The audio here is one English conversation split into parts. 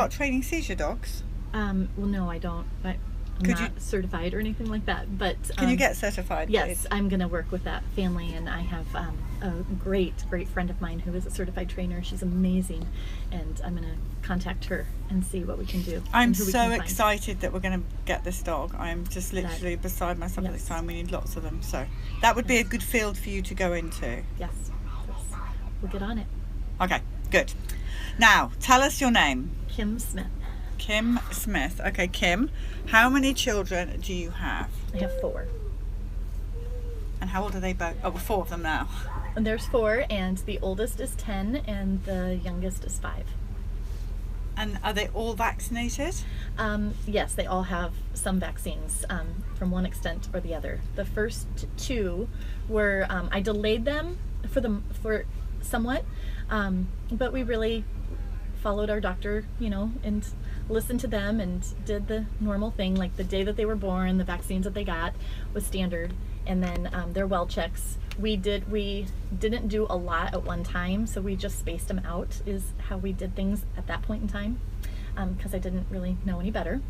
Not training seizure dogs? Well, no, I don't. I'm not certified or anything like that. But can you get certified? Yes, please? I'm going to work with that family, and I have a great friend of mine who is a certified trainer. She's amazing, and I'm going to contact her and see what we can do. I'm so excited that we're going to get this dog. I'm just literally beside myself at this time. We need lots of them, so that would be a good field for you to go into. Yes, we'll get on it. Okay, good. Now, tell us your name. Kim Smith. Kim Smith. Okay, Kim, how many children do you have? I have 4. And how old are they both? Oh, 4 of them now. And there's 4, and the oldest is 10, and the youngest is 5. And are they all vaccinated? Yes, they all have some vaccines from one extent or the other. The first 2 were, I delayed them for somewhat, but we really followed our doctor, and listened to them and did the normal thing. Like the day that they were born, the vaccines that they got was standard, and then their well checks. We didn't do a lot at one time, so we just spaced them out is how we did things at that point in time, because I didn't really know any better.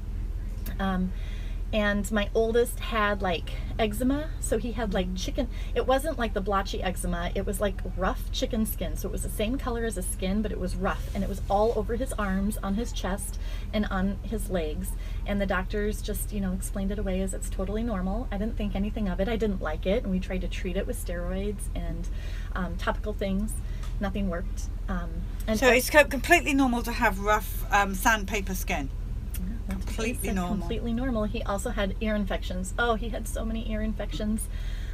And my oldest had like eczema, so he had like chicken. It wasn't like the blotchy eczema, it was like rough chicken skin. So it was the same color as his skin, but it was rough, and it was all over his arms, on his chest, and on his legs. And the doctors just, explained it away as it's totally normal. I didn't think anything of it. I didn't like it, and we tried to treat it with steroids and topical things. Nothing worked. And so it's completely normal to have rough sandpaper skin. Completely normal. He also had ear infections. Oh, he had so many ear infections.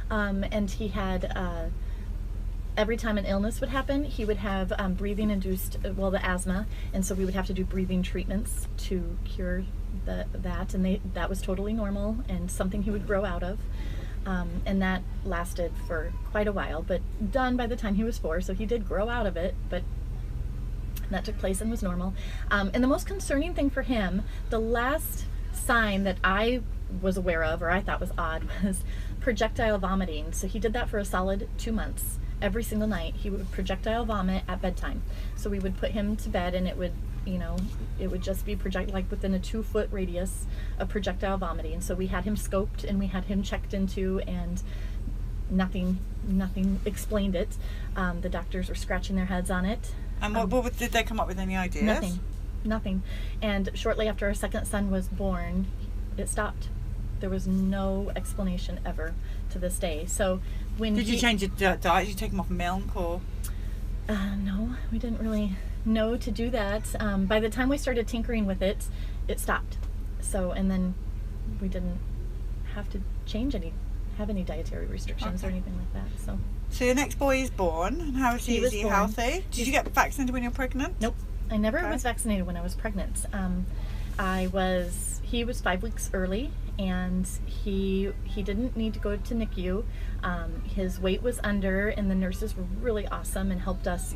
And he had, every time an illness would happen, he would have breathing induced, the asthma. And so we would have to do breathing treatments to cure that. And that was totally normal and something he would grow out of. And that lasted for quite a while, but done by the time he was 4. So he did grow out of it, but that took place and was normal. And the most concerning thing for him, the last sign that I was aware of, or I thought was odd, was projectile vomiting. So he did that for a solid 2 months. Every single night he would projectile vomit at bedtime. So we would put him to bed, and it would just be like within a 2-foot radius of projectile vomiting. So we had him scoped, and we had him checked into, and nothing explained it. The doctors were scratching their heads on it. And did they come up with any ideas? Nothing. And shortly after our second son was born, it stopped. There was no explanation ever to this day. So did you change your diet? Did you take him off milk or? No, we didn't really know to do that. By the time we started tinkering with it, it stopped. So, and then we didn't have to have any dietary restrictions or anything like that. So your next boy is born, and how is he? Is he healthy? Did you get vaccinated when you were pregnant? Nope, I never was vaccinated when I was pregnant. He was 5 weeks early, and he didn't need to go to NICU. His weight was under, and the nurses were really awesome and helped us,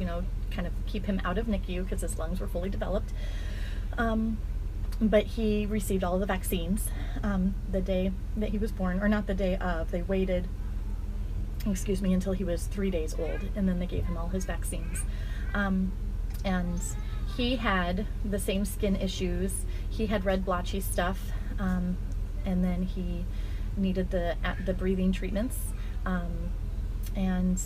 kind of keep him out of NICU because his lungs were fully developed. But he received all the vaccines the day that he was born, or not the day of. They waited, until he was 3 days old, and then they gave him all his vaccines. And he had the same skin issues. He had red blotchy stuff, and then he needed the breathing treatments. And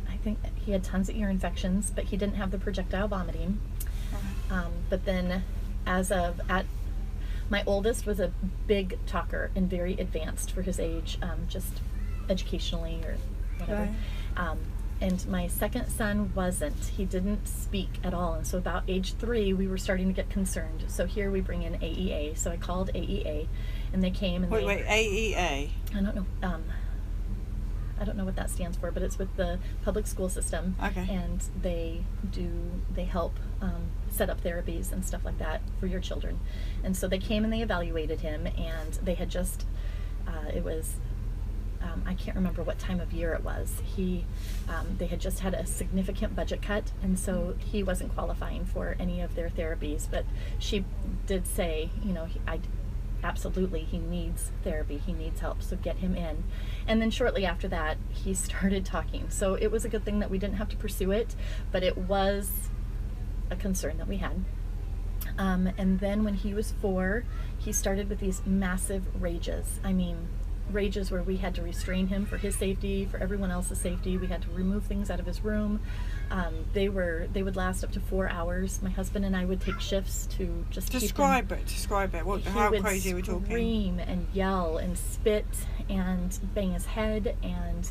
I think he had tons of ear infections, but he didn't have the projectile vomiting. But then my oldest was a big talker and very advanced for his age, just educationally or whatever. Right. And my second son wasn't. He didn't speak at all. And so about age 3, we were starting to get concerned. So here we bring in AEA. So I called AEA, and they came and Wait, AEA? I don't know. I don't know what that stands for, but it's with the public school system. Okay. And they help set up therapies and stuff like that for your children. And so they came and they evaluated him, and they had just, it was, I can't remember what time of year it was. They had just had a significant budget cut, and so he wasn't qualifying for any of their therapies. But she did say, absolutely, he needs therapy, he needs help, so get him in. And then shortly after that, he started talking. So it was a good thing that we didn't have to pursue it, but it was a concern that we had. And then when he was 4, he started with these massive rages. I mean, rages where we had to restrain him for his safety, for everyone else's safety. We had to remove things out of his room. They would last up to 4 hours. My husband and I would take shifts to just describe it. How crazy are we talking? He would scream and yell and spit and bang his head, and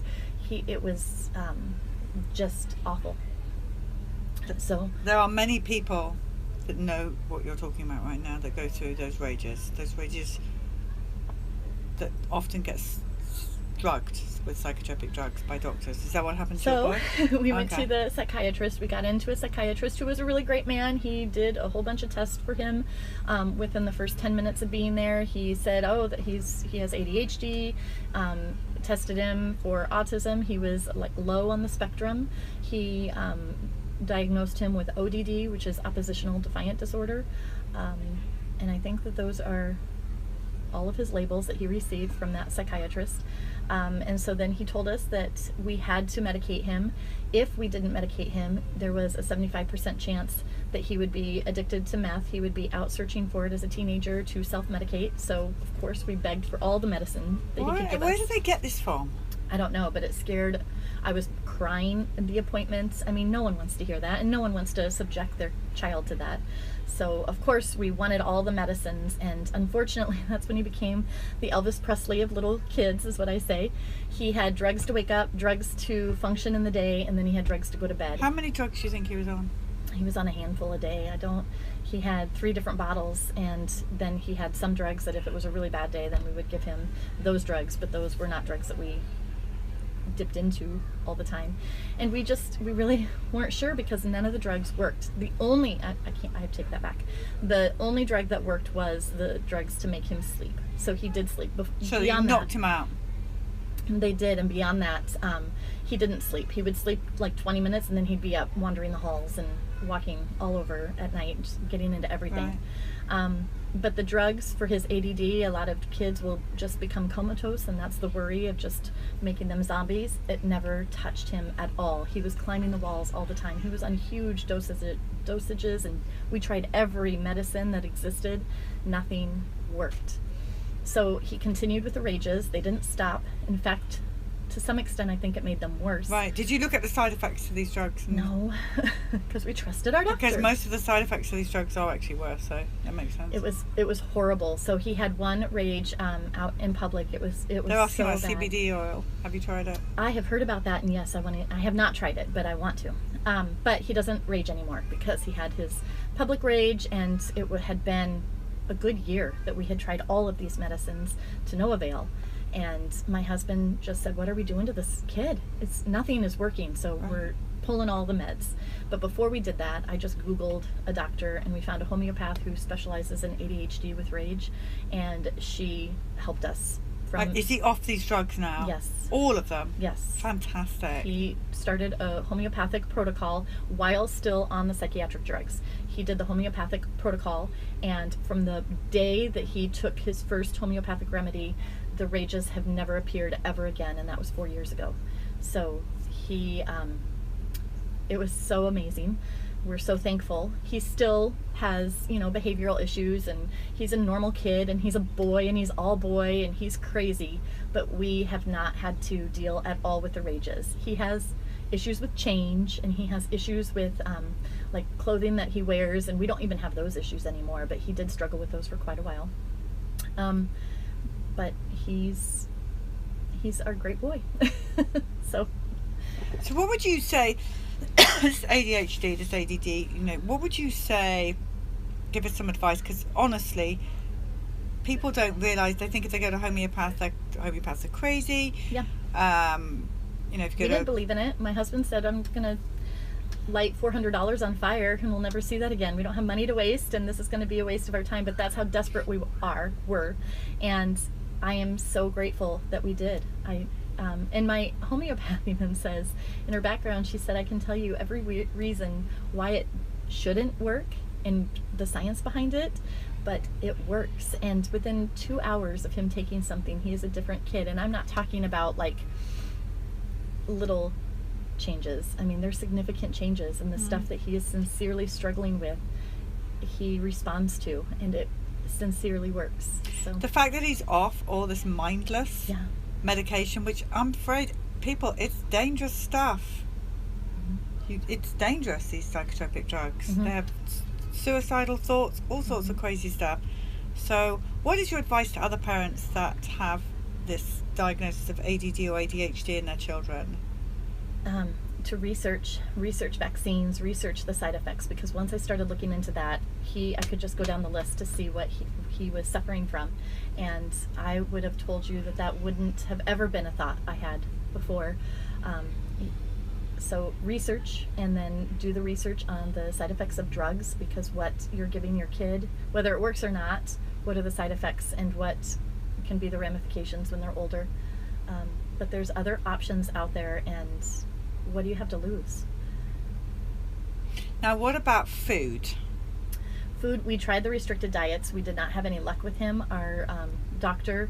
it was just awful. So there are many people that know what you're talking about right now that go through those rages that often gets drugged with psychotropic drugs by doctors. Is that what happened to your boy? We went to the psychiatrist. We got into a psychiatrist who was a really great man. He did a whole bunch of tests for him. Within the first 10 minutes of being there, he said, that he has ADHD. Tested him for autism. He was like low on the spectrum. He diagnosed him with ODD, which is oppositional defiant disorder. And I think that those are all of his labels that he received from that psychiatrist. And so then he told us that we had to medicate him. If we didn't medicate him, there was a 75% chance that he would be addicted to meth. He would be out searching for it as a teenager to self-medicate. So, of course, we begged for all the medicine that he could give us. Where did they get this from? I don't know, but it scared. I was crying at the appointments. I mean, no one wants to hear that, and no one wants to subject their child to that. So, of course, we wanted all the medicines, and unfortunately, that's when he became the Elvis Presley of little kids, is what I say. He had drugs to wake up, drugs to function in the day, and then he had drugs to go to bed. How many drugs do you think he was on? He was on a handful a day. He had 3 different bottles, and then he had some drugs that if it was a really bad day, then we would give him those drugs, but those were not drugs that we dipped into all the time. And we really weren't sure because none of the drugs worked. The only, I have to take that back. The only drug that worked was the drugs to make him sleep. So he did sleep. So you knocked him out? They did, and beyond that, he didn't sleep. He would sleep like 20 minutes and then he'd be up wandering the halls and walking all over at night, just getting into everything. Right. But the drugs for his ADD, a lot of kids will just become comatose, and that's the worry of just making them zombies. It never touched him at all. He was climbing the walls all the time. He was on huge dosages, and we tried every medicine that existed. Nothing worked. So he continued with the rages. They didn't stop. In fact, to some extent, I think it made them worse. Right. Did you look at the side effects of these drugs? No, because we trusted our doctor. Because most of the side effects of these drugs are actually worse, so that makes sense. It was horrible. So he had one rage out in public. It was They're asking so about bad. CBD oil. Have you tried it? I have heard about that, and yes, I have not tried it, but I want to. But he doesn't rage anymore because he had his public rage, and it had been a good year that we had tried all of these medicines to no avail. And my husband just said, what are we doing to this kid? Nothing is working, so we're pulling all the meds. But before we did that, I just Googled a doctor, and we found a homeopath who specializes in ADHD with rage, and she helped us. Is he off these drugs now? Yes. All of them? Yes. Fantastic. He started a homeopathic protocol while still on the psychiatric drugs. He did the homeopathic protocol, and from the day that he took his first homeopathic remedy, the rages have never appeared ever again, and that was 4 years ago. So it was so amazing. We're so thankful. He still has, behavioral issues, and he's a normal kid, and he's a boy, and he's all boy, and he's crazy, but we have not had to deal at all with the rages. He has issues with change, and he has issues with like clothing that he wears, and we don't even have those issues anymore, but he did struggle with those for quite a while. But he's our great boy. So what would you say, this ADHD, this ADD, what would you say, give us some advice, because honestly, people don't realise, they think if they go to homeopaths are crazy. Yeah. If we didn't believe in it. My husband said, I'm going to light $400 on fire and we'll never see that again. We don't have money to waste, and this is going to be a waste of our time, but that's how desperate we were. And I am so grateful that we did. And my homeopath even says, in her background, she said, I can tell you every reason why it shouldn't work and the science behind it, but it works. And within 2 hours of him taking something, he is a different kid. And I'm not talking about like little changes. I mean, there's significant changes, and the stuff that he is sincerely struggling with he responds to, and it sincerely works. So The fact that he's off all this mindless yeah. medication, which I'm afraid people, it's dangerous stuff. It's dangerous, these psychotropic drugs. Mhm. They have suicidal thoughts, all sorts of crazy stuff. So what is your advice to other parents that have this diagnosis of ADD or ADHD in their children? To research vaccines, research the side effects, because once I started looking into that, I could just go down the list to see what he was suffering from, and I would have told you that wouldn't have ever been a thought I had before. So research, and then do the research on the side effects of drugs, because what you're giving your kid, whether it works or not, what are the side effects and what can be the ramifications when they're older. But there's other options out there, and what do you have to lose? Now, what about food? Food, we tried the restricted diets. We did not have any luck with him. Our doctor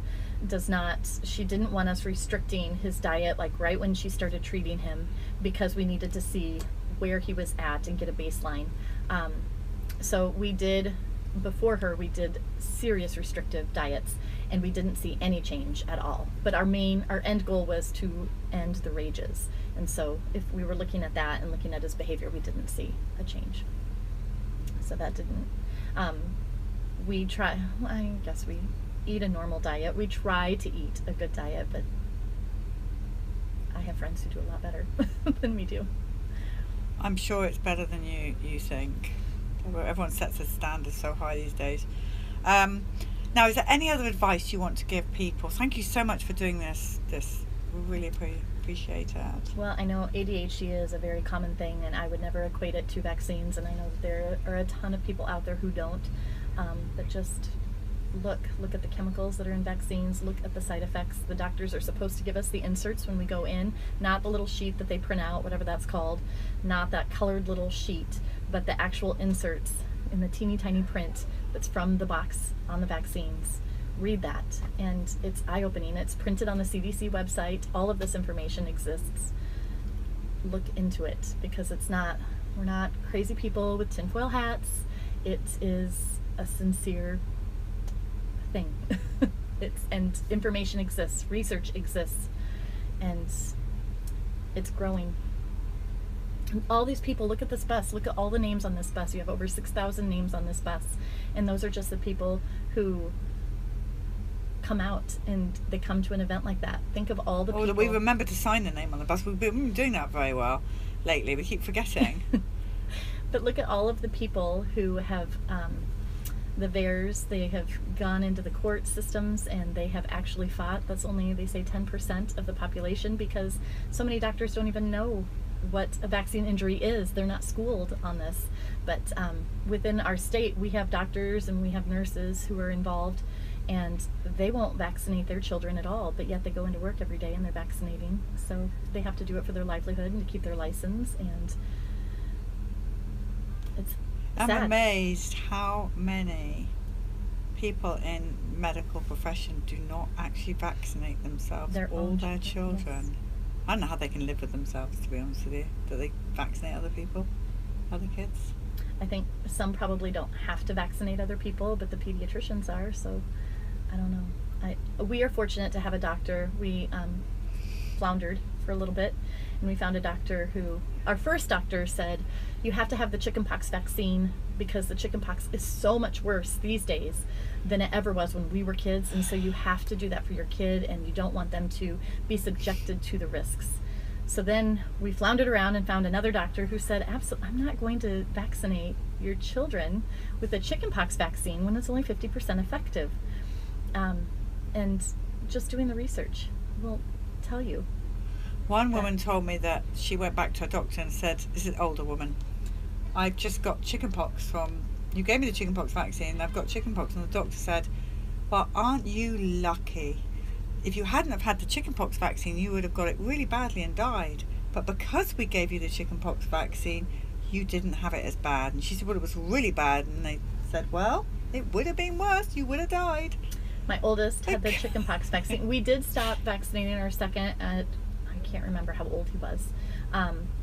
she didn't want us restricting his diet like right when she started treating him, because we needed to see where he was at and get a baseline. So we did, before her, we did serious restrictive diets, and we didn't see any change at all. But our end goal was to end the rages. And so if we were looking at that and looking at his behavior, we didn't see a change. So that didn't, I guess we eat a normal diet. We try to eat a good diet, but I have friends who do a lot better than we do. I'm sure it's better than you think. Everyone sets their standards so high these days. Now, is there any other advice you want to give people? Thank you so much for doing this. We really appreciate it. Well, I know ADHD is a very common thing, and I would never equate it to vaccines, and I know that there are a ton of people out there who don't. But just look at the chemicals that are in vaccines, look at the side effects. The doctors are supposed to give us the inserts when we go in, not the little sheet that they print out, whatever that's called, not that colored little sheet, but the actual inserts in the teeny tiny print that's from the box on the vaccines. Read that, and it's eye-opening. It's printed on the CDC website. All of this information exists. Look into it, because we're not crazy people with tinfoil hats. It is a sincere thing. And information exists, research exists, and it's growing. And all these people, look at this bus, look at all the names on this bus. You have over 6,000 names on this bus, and those are just the people who come out and they come to an event like that. Think of all the people. We remember to sign the name on the bus. We've been doing that very well lately. We keep forgetting. But look at all of the people who have the VAERS. They have gone into the court systems and they have actually fought. That's only, they say, 10% of the population, because so many doctors don't even know what a vaccine injury is. They're not schooled on this. But within our state, we have doctors and we have nurses who are involved, and they won't vaccinate their children at all, but yet they go into work every day and they're vaccinating. So they have to do it for their livelihood and to keep their license, and it's sad. I'm amazed how many people in medical profession do not actually vaccinate themselves, their children. Yes. I don't know how they can live with themselves, to be honest with you, that they vaccinate other people, other kids. I think some probably don't have to vaccinate other people, but the pediatricians are, so I don't know. We are fortunate to have a doctor. We floundered for a little bit, and we found a doctor who, our first doctor said, you have to have the chickenpox vaccine because the chickenpox is so much worse these days than it ever was when we were kids, and so you have to do that for your kid, and you don't want them to be subjected to the risks. So then we floundered around and found another doctor who said, absolutely, I'm not going to vaccinate your children with a chickenpox vaccine when it's only 50% effective. And just doing the research will tell you. One woman told me that she went back to her doctor and said, this is an older woman, I've just got chickenpox you gave me the chickenpox vaccine, I've got chickenpox. And the doctor said, well, aren't you lucky? If you hadn't have had the chickenpox vaccine, you would have got it really badly and died. But because we gave you the chickenpox vaccine, you didn't have it as bad. And she said, well, it was really bad. And they said, well, it would have been worse. You would have died. My oldest had the chickenpox vaccine. We did stop vaccinating our second at, I can't remember how old he was.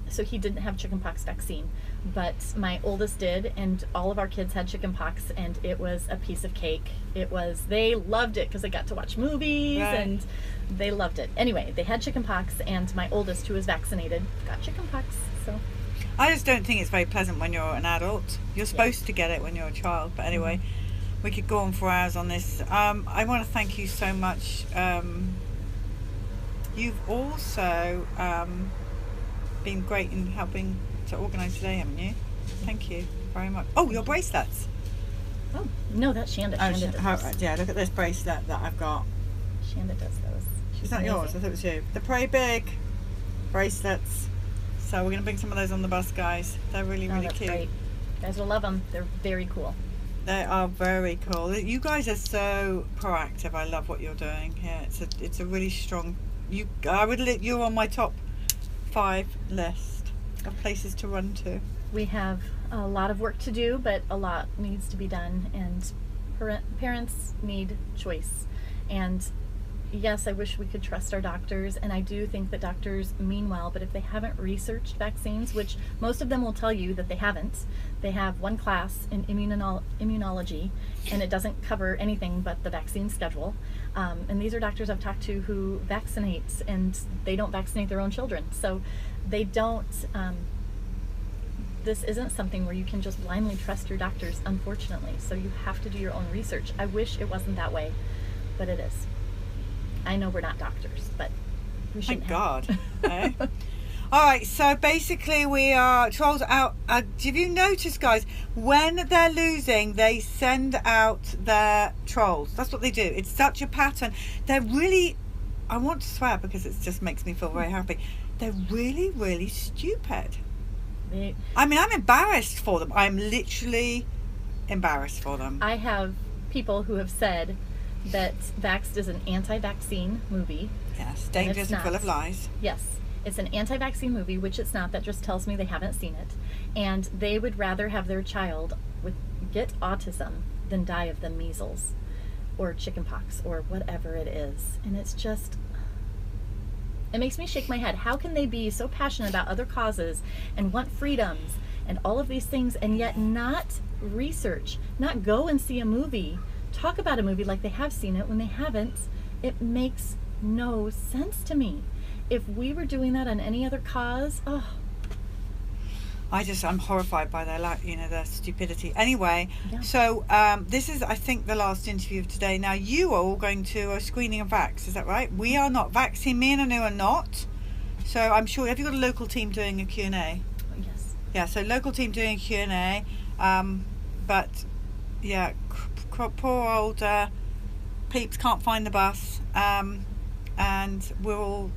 So he didn't have chickenpox vaccine, but my oldest did, and all of our kids had chickenpox, and it was a piece of cake. They loved it because they got to watch movies, Right. and they loved it. Anyway, they had chickenpox, and my oldest, who was vaccinated, got chickenpox. So I just don't think it's very pleasant when you're an adult. You're supposed to get it when you're a child, but anyway, we could go on for hours on this. I want to thank you so much. You've also been great in helping to organise today, haven't you? Thank you very much. Oh, your bracelets. Oh, no, that's Shanda. Shanda does those. Yeah, look at this bracelet that I've got. Shanda does those. She's Is that amazing. yours? I thought it was you. The Pray Big bracelets. So we're going to bring some of those on the bus, guys. They're really, Oh, really that's cute. great. You guys will love them. They're very cool. They are very cool. You guys are so proactive. I love what you're doing here. It's a really strong. You're on my top 5 list of places to run to. We have a lot of work to do, but a lot needs to be done, and parents need choice. And yes, I wish we could trust our doctors, and I do think that doctors mean well, but if they haven't researched vaccines, which most of them will tell you that they haven't, they have one class in immunology, and it doesn't cover anything but the vaccine schedule. And these are doctors I've talked to who vaccinate, and they don't vaccinate their own children. So they don't, this isn't something where you can just blindly trust your doctors, unfortunately. So you have to do your own research. I wish it wasn't that way, but it is. I know we're not doctors, but we shouldn't Thank God. have. Eh? All right, so basically we are trolls out. Have you noticed, guys, when they're losing, they send out their trolls. That's what they do. It's such a pattern. They're really, I want to swear because it just makes me feel very happy. They're really, really stupid. I mean, I'm embarrassed for them. I'm literally embarrassed for them. I have people who have said that Vaxxed is an anti-vaccine movie. Yes, dangerous and full of lies. Yes, it's an anti-vaccine movie, which it's not. That just tells me they haven't seen it. And they would rather have their child get autism than die of the measles or chickenpox or whatever it is. And it's just, it makes me shake my head. How can they be so passionate about other causes and want freedoms and all of these things, and yet not research, not go and see a movie, talk about a movie like they have seen it when they haven't? It makes no sense to me. If we were doing that on any other cause, I'm horrified by their stupidity. Anyway, Yeah. so this is, I think, the last interview of today. Now, you are all going to a screening of Vax, is that right? We are not. Vaccine, me and Anu are not. So I'm sure, have you got a local team doing a Q&A? yes. Yeah, so local team doing a Q&A. But, yeah, poor old peeps can't find the bus. And we're all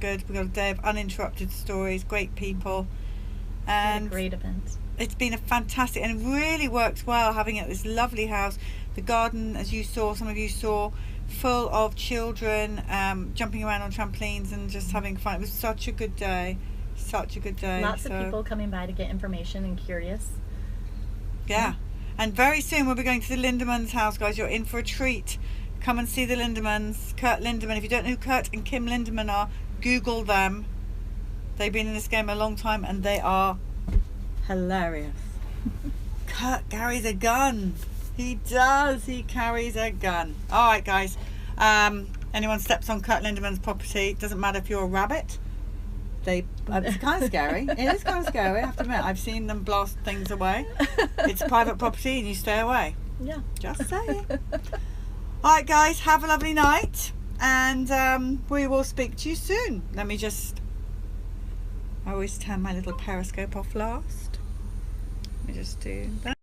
good. We've got a day of uninterrupted stories, great people. And What a great event. it's been a fantastic, and it really works well having it at this lovely house. The garden, as you saw, some of you saw, full of children jumping around on trampolines and just having fun. It was such a good day. Such a good day. Lots of people coming by to get information and curious. Yeah. And very soon we'll be going to the Lindemans' house, guys. You're in for a treat. Come and see the Lindemans. Kurt Lindemann. If you don't know who Kurt and Kim Lindemann are, Google them. They've been in this game a long time and they are hilarious. Kurt carries a gun. He does. He carries a gun. All right, guys. Anyone steps on Kurt Lindemann's property, doesn't matter if you're a rabbit. It's kind of scary. It is kind of scary, I have to admit. I've seen them blast things away. It's private property and you stay away. Yeah. Just saying. All right, guys. Have a lovely night. And we will speak to you soon. I always turn my little periscope off last. Let me just do that.